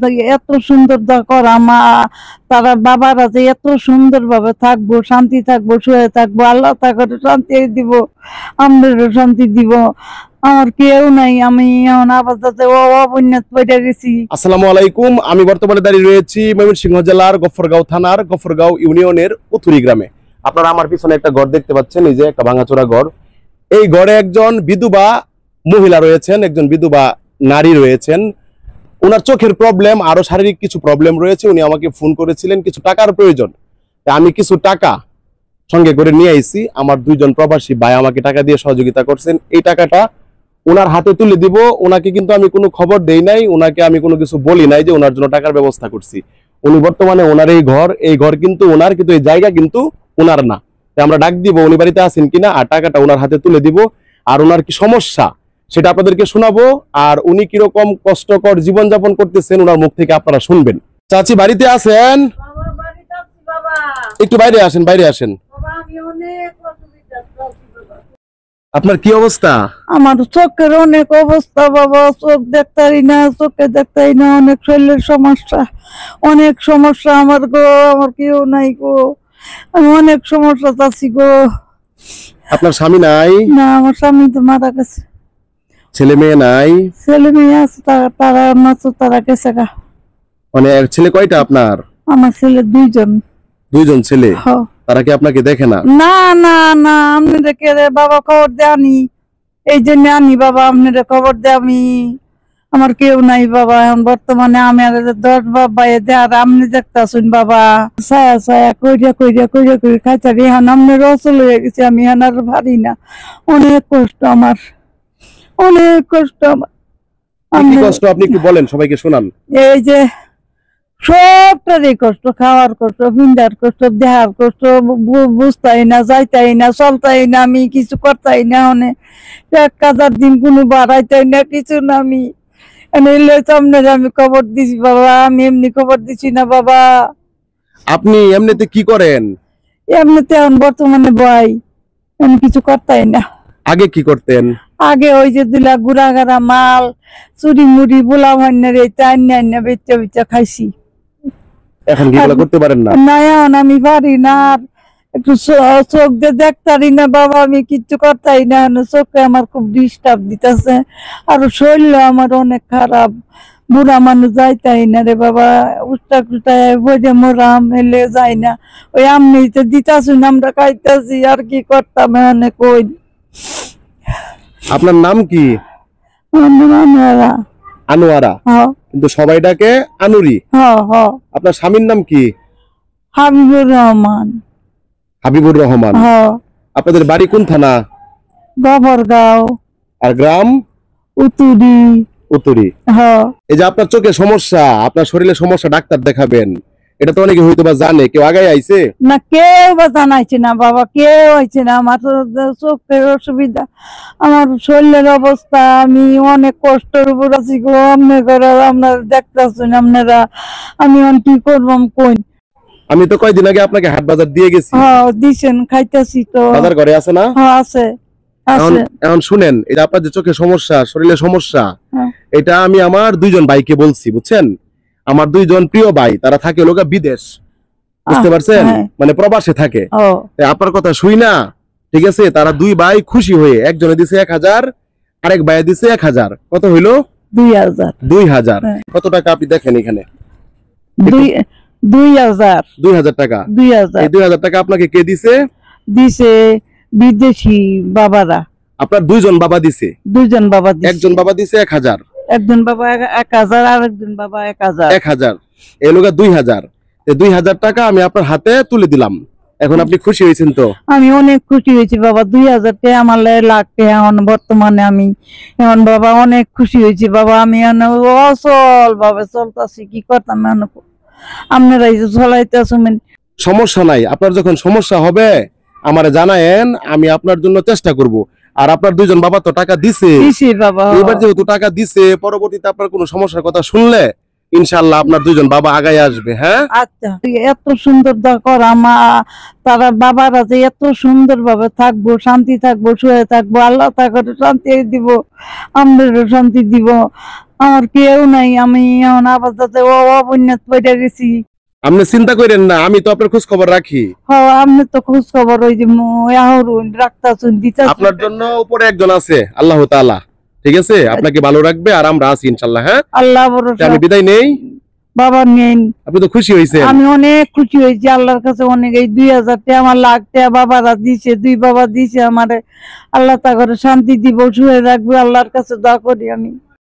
এত সুন্দর করা মা, তারা বাবারা যে এত সুন্দর ভাবে থাকবো, শান্তি থাকবো, শুয়ে থাকবো, আল্লাহ তাকে শান্তি দিব, আমাদেরও শান্তি দিব। আমার কেউ নাই, আমি এখন আপাতত অবন্যাত পড়ে গেছি। আসসালামু আলাইকুম। আমি বর্তমানে দাঁড়িয়ে রয়েছি ময়মনসিংহ জেলার গফরগাঁও থানার গফরগাঁও ইউনিয়নের উথুরি গ্রামে। আপনারা আমার পিছনে একটা ঘর দেখতে পাচ্ছেন, এই যে একটা ভাঙাচোরা ঘর। এই ঘরে একজন বিধবা মহিলা রয়েছেন, একজন বিধবা নারী রয়েছেন। ওনার চোখের প্রবলেম, আরো শারীরিক কিছু প্রবলেম রয়েছে। উনি আমাকে ফোন করেছিলেন, কিছু টাকার প্রয়োজন। আমি কিছু টাকা সঙ্গে করে নিয়ে আইছি। আমার দুইজন প্রবাসী ভাই আমাকে টাকা দিয়ে সহযোগিতা করছেন। এই টাকাটা ওনার হাতে তুলে দিব। ওনাকে কিন্তু আমি কোনো খবর দেই নাই, ওনাকে আমি কোনো কিছু বলি নাই যে ওনার জন্য টাকার ব্যবস্থা করছি। উনি বর্তমানে ওনার এই ঘর কিন্তু ওনার, কিন্তু এই জায়গা কিন্তু ওনার না। আমরা ডাক দিব উনি বাড়িতে আছেন কিনা, আর টাকাটা ওনার হাতে তুলে দিব। আর ওনার কি সমস্যা সেটা আপনাদেরকে শোনাবো, আর উনি কিরকম কষ্টকর জীবনযাপন করতেছেন ওনার মুখ থেকে আপনারা শুনবেন। চাচি বাড়িতে আছেন? একটু বাইরে আসেন, বাইরে আসেন। আপনার কি অবস্থা? আমার চোখের অনেক অবস্থা বাবা, চোখ দেখতারি না, চোখে দেখতারি না, অনেক শরীরের সমস্যা, অনেক সমস্যা আমার গো। আমার কেউ নাই গো, আমি অনেক সমস্যা চাচ্ছি গো। আপনার স্বামী নাই? না, আমার স্বামী তো মারা গেছে। ছেলে মেয়ে নাই? ছেলে মেয়ে আছে, তারা মাত্র তারা গেছে গা। মানে ছেলে কয়টা আপনার? আমার ছেলে দুইজন। দুইজন ছেলে? তারা কি আপনাকে দেখে না? না না না, আপনি দেখে বাবা খবর দে আনি, এই জন্য আনি বাবা, আপনার খবর দে আমি। আমার কেউ নাই বাবা এখন বর্তমানে। আমি আর 10 বাবা আর আপনি দেখতেছুন বাবা, ছায়া ছায়া কইরা কইরা কইরা কইরা খাইতারি। এখন আপনার অচল হয়ে গেছে, আমি এখন আর পারি না। অনেক কষ্ট আমার, অনেক কষ্ট আমার। কি কষ্ট আপনি একটু বলেন, সবাইকে শোনান। এই যে সবটারই কষ্ট, খাওয়ার কষ্ট, বিন্দার কষ্ট, দেহার কষ্ট, বুঝতাই না, যাইতাই না, চলতাই না, আমি কিছু করতাই না। অনেক 1000 দিন কোনো বাড়াইতাই না, কিছু না। আমি আমি খবর দিছি বাবা, আমি এমনি খবর দিছি না বাবা। আপনি এমনিতে কি করেন? এমনিতে এখন বর্তমানে বই, আমি কিছু করতাই না। আগে কি করতেন? আগে ওই যে দিলা গুড়াগাড়া মাল, চুরি মুড়ি, বোলা ভান্ডার, এইটা আন্না বেচা বেচা খাইছি। এখন কি করতে পারেন না? না, এখন আমি পারি না, একটু চোখ দিয়ে দেখতারি না বাবা, আমি কিচ্ছু করতাই না। চোখে আমার খুব ডিস্টার্ব দিতেছে, আর শরীর আমার অনেক খারাপ। বুড়া মানুষ যাইতাই না রে বাবা, উষ্টা কুষ্টায় বোঝে মোরাম এলে যাই না। ওই আমনি তো দিতাছুন, আমরা খাইতাছি, আর কি করতাম অনেক। ওই আপনার নাম কি? আনোয়ারা। আনোয়ারা? কিন্তু সবাই ডাকে আনুরি। আপনার স্বামীর নাম কি? হাবিবুর রহমান। হাবিবুর রহমান। আপনাদের বাড়ি কোন থানা? গফরগাঁও। আর গ্রাম? উতুরি। উতুরি। এই যে আপনার চোখে সমস্যা, আপনার শরীরে সমস্যা, ডাক্তার দেখাবেন, এটা তো অনেকে হয়তো বা জানে, কেউ আগায় আইছে না? কেউ বা জানাইছে না বাবা, কেউ আইছে না। আমার চোখের অসুবিধা, আমার শরীরের অবস্থা, আমি অনেক কষ্টের উপর আছি গো। আপনারা দেখতেছেন আপনারা, আমি কি করবাম কই। আমি তো কয়দিন আগে আপনাকে হাট বাজার দিয়ে গেছি। দিছেন, খাইতেছি তো। বাজার ঘরে আছে না? আছে। এখন শুনেন, এটা আপনার যে চোখের সমস্যা, শরীরের সমস্যা, এটা আমি আমার 2জন ভাইকে বলছি, বুঝছেন? আমার 2জন প্রিয় ভাই, তারা থাকে লোকা বিদেশ, বুঝতে পারছেন, মানে প্রবাসে থাকে। আপনার কথা শুই না, ঠিক আছে? তারা 2 ভাই খুশি হয়ে একজনে দিছে 1000, আরেক ভাইয়ে দিছে 1000। কত হইলো? 2000। 2000। কত টাকা আপনি দেখেন এখানে? 2000 টাকা। 2000 টাকা আপনাকে কে দিছে? দিছে বিদেশি বাবারা। আপনার 2জন বাবা দিছে? 2জন বাবা দিছে। একজন বাবা দিছে 1000, একজন বাবা 1000, আর একজন বাবা 1000। 1000 এই লোকা 2000। 2000 টাকা আমি আপনার হাতে তুলে দিলাম। এখন আপনি খুশি হয়েছেন তো? আমি অনেক খুশি হয়েছি বাবা। 2000 টাকা আমার লাগবে এখন বর্তমানে। আমি এখন বাবা অনেক খুশি হয়েছি বাবা। আমি অচল ভাবে চলতেছি, কি করতাম আপনারা এই যে চলাইতেছেন। সমস্যা নাই, আপনার যখন সমস্যা হবে আমারে জানায়েন, আমি আপনার জন্য চেষ্টা করব। আর আপনার 2জন বাবা তো টাকা দিছে বাবা, এবার যেহেতু টাকা দিছে, পরবর্তীতে আপনার কোনো সমস্যার কথা শুনলে ইনশাআল্লাহ আপনার 2জন বাবা আগায় আসবে। হ্যাঁ, আচ্ছা। এত সুন্দর করা মা, তারা বাবারা যে এত সুন্দর ভাবে থাকবো, শান্তি থাকবো, শুয়ে থাকবো, আল্লাহ তাকে শান্তি দিব, আমাদেরও শান্তি দিব। আমার কেউ নাই, আমি এখন আপাতত অবন্যাত পড়ে গেছি। আপনি চিন্তা করেন না, আমি তো আপনার খোঁজ খবর রাখি। আপনি তো খোঁজ খবর ওই যে রাখতাছুন দিতাছুন। আপনার জন্য উপরে একজন আছে, আল্লাহ তাআলা, ঠিক আছে? আপনাকে ভালো রাখবে আর আমরা আছি ইনশাআল্লাহ। হ্যাঁ, আল্লাহ ভরসা। আমি বিদায় নেই। বাবা নেন। আপনি তো খুশি হয়েছেন? আমি অনেক খুশি হয়েছি আল্লাহর কাছে অনেক। এই 2000 টাকা আমার লাখ টাকা বাবারা দিছে, দুই বাবা দিছে আমারে। আল্লাহ তা করে শান্তি দিব, শুয়ে রাখবে, আল্লাহর কাছে দোয়া করি আমি।